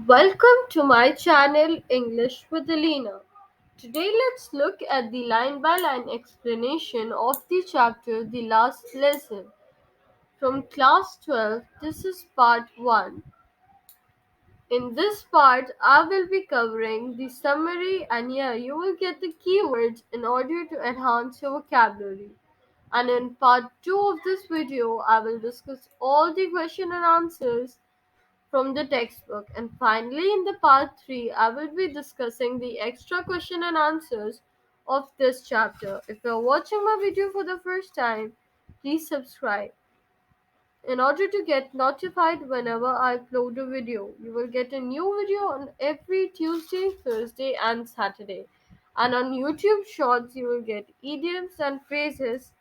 Welcome to my channel English with Aleena. Today let's look at the line by line explanation of the chapter The Last Lesson from class 12. This is part 1. In this part, I will be covering the summary and here you will get the keywords in order to enhance your vocabulary. And in part 2 of this video, I will discuss all the question and answers from the textbook. And finally, in the part 3, I will be discussing the extra question and answers of this chapter. If you are watching my video for the first time, please subscribe. In order to get notified whenever I upload a video, you will get a new video on every Tuesday, Thursday, and Saturday. And on YouTube Shorts, you will get idioms and phrases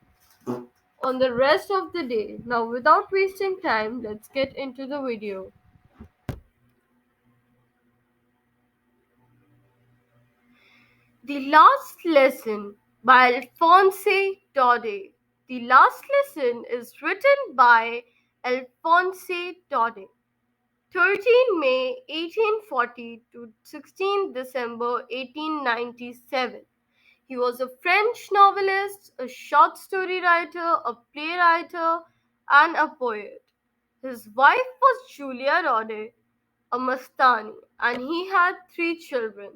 on the rest of the day. Now, without wasting time, let's get into the video. The Last Lesson by Alphonse Daudet. The Last Lesson is written by Alphonse Daudet. 13 May 1840 to 16 December 1897. He was a French novelist, a short story writer, a playwright, and a poet. His wife was Julia Daudet, a Mastani, and he had three children.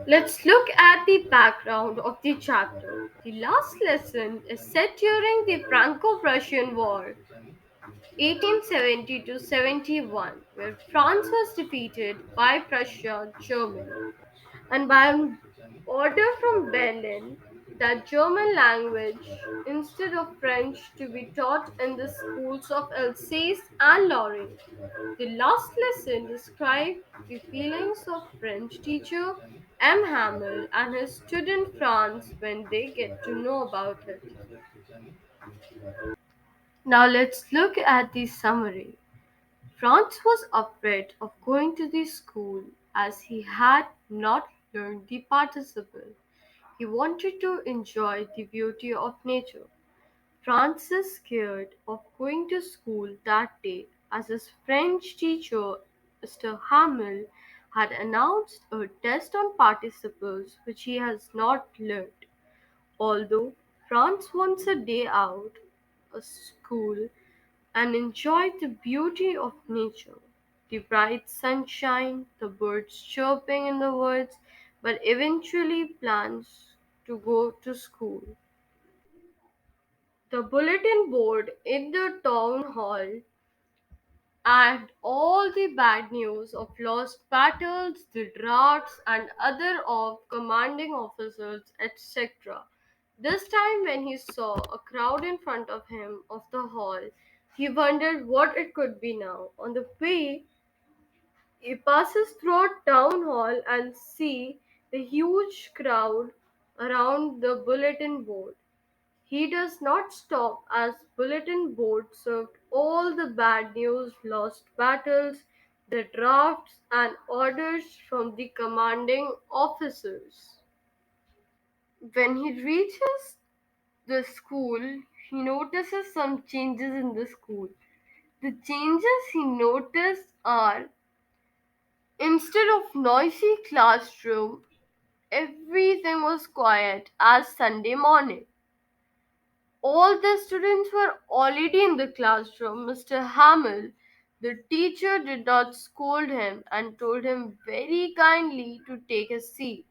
Let's look at the background of the chapter. The last lesson is set during the Franco-Prussian War, 1870 to 71, where France was defeated by Prussia, Germany, and by an order from Berlin that German language instead of French to be taught in the schools of Alsace and Lorraine. The last lesson described the feelings of French teacher M. Hamel and his student Franz when they get to know about it. Now let's look at the summary. Franz was afraid of going to the school as he had not learned the participle. He wanted to enjoy the beauty of nature. Francis scared of going to school that day as his French teacher, Mr. Hamel, had announced a test on participles which he has not learned. Although Franz wants a day out of school and enjoy the beauty of nature, the bright sunshine, the birds chirping in the woods, but eventually plans to go to school. The bulletin board in the town hall and all the bad news of lost battles, the drafts, and other of commanding officers, etc. This time, when he saw a crowd in front of him of the hall, he wondered what it could be now. On the way, he passes through a town hall and see the huge crowd around the bulletin board. He does not stop as bulletin board served all the bad news, lost battles, the drafts and orders from the commanding officers. When he reaches the school, he notices some changes in the school. The changes he noticed are instead of noisy classroom, everything was quiet as Sunday morning. All the students were already in the classroom. Mr. Hamel, the teacher, did not scold him and told him very kindly to take a seat.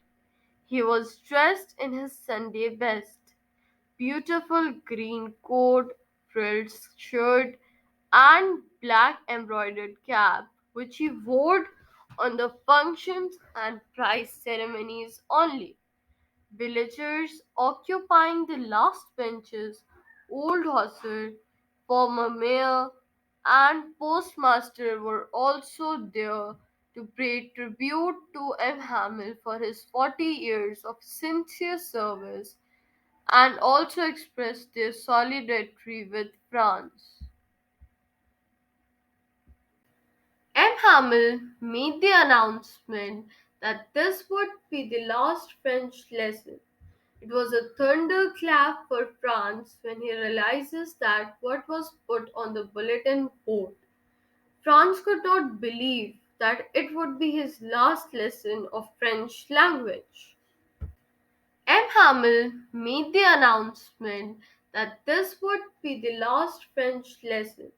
He was dressed in his Sunday best, beautiful green coat, frilled shirt, and black embroidered cap, which he wore on the functions and prize ceremonies only. Villagers occupying the last benches, old Hosser, former mayor, and postmaster were also there to pay tribute to M. Hamill for his 40 years of sincere service and also express their solidarity with France. M. Hamill made the announcement that this would be the last French lesson. It was a thunderclap for France when he realizes that what was put on the bulletin board. Franz could not believe that it would be his last lesson of French language. M. Hamel made the announcement that this would be the last French lesson.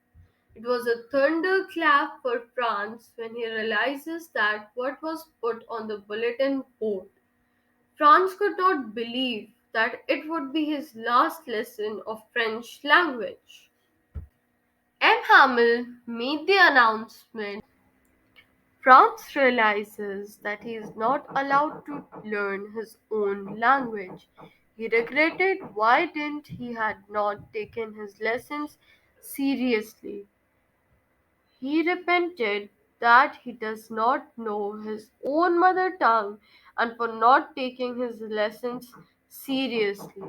It was a thunderclap for Franz when he realizes that what was put on the bulletin board. Franz could not believe that it would be his last lesson of French language. M. Hamel made the announcement. Franz realizes that he is not allowed to learn his own language. He regretted why didn't he had not taken his lessons seriously. He repented that he does not know his own mother tongue and for not taking his lessons seriously.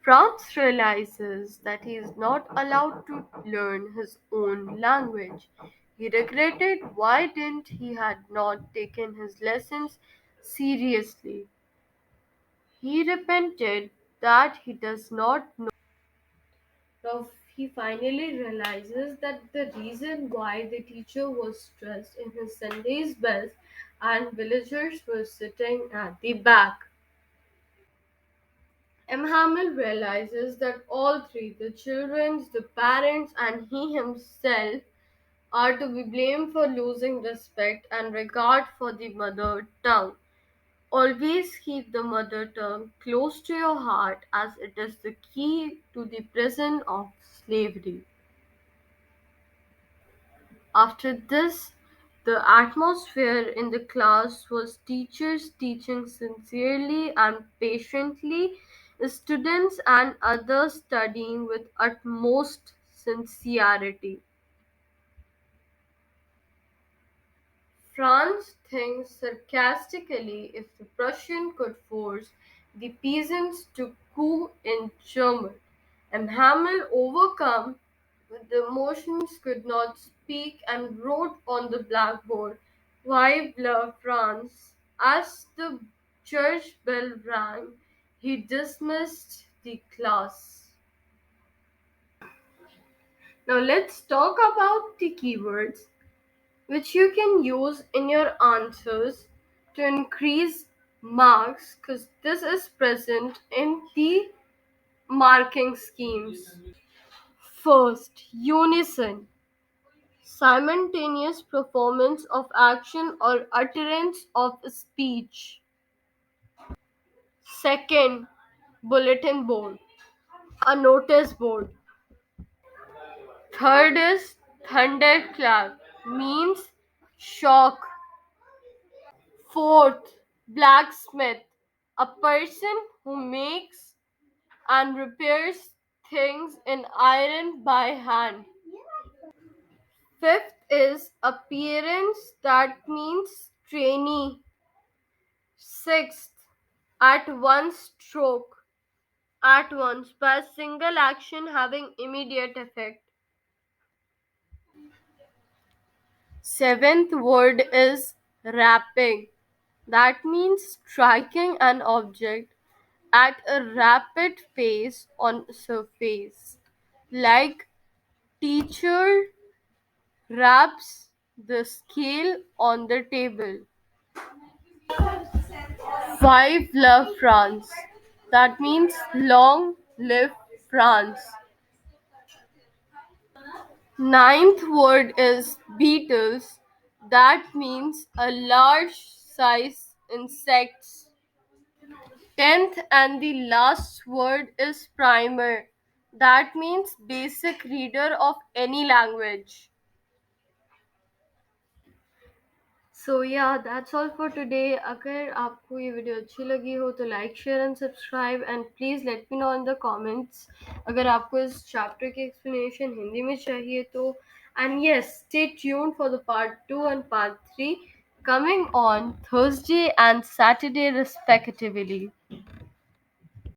Franz realizes that he is not allowed to learn his own language. He regretted why didn't he had not taken his lessons seriously. He repented that he does not know. Now, he finally realizes that the reason why the teacher was dressed in his Sunday's best and villagers were sitting at the back. M. Hamill realizes that all three, the children, the parents, and he himself, are to be blamed for losing respect and regard for the mother tongue. Always keep the mother tongue close to your heart as it is the key to the prison of slavery. After this, the atmosphere in the class was teachers teaching sincerely and patiently, students and others studying with utmost sincerity. Franz thinks sarcastically if the Prussian could force the peasants to coup in German, and Hamel, overcome with the emotions, could not speak and wrote on the blackboard, Vive la France. As the church bell rang, he dismissed the class. Now let's talk about the keywords which you can use in your answers to increase marks because this is present in the marking schemes. First, unison, simultaneous performance of action or utterance of speech. Second, bulletin board, a notice board. Third is thunderclap, means shock. Fourth, blacksmith, a person who makes and repairs things in iron by hand. Fifth is appearance, that means trainee. Sixth, at one stroke, at once, by a single action having immediate effect. Seventh word is rapping, that means striking an object at a rapid pace on surface, like teacher raps the scale on the table. 5. Love France, that means long live France. Ninth word is beetles, that means a large size insects. Tenth and the last word is primer, that means basic reader of any language. So yeah, that's all for today. अगर आपको ये video अच्छी लगी हो तो like share and subscribe and please let me know in the comments अगर आपको इस चैप्टर की एक्सप्लेनेशन हिंदी में चाहिए तो and yes stay tuned for the part 2 and part 3 coming on Thursday and Saturday respectively.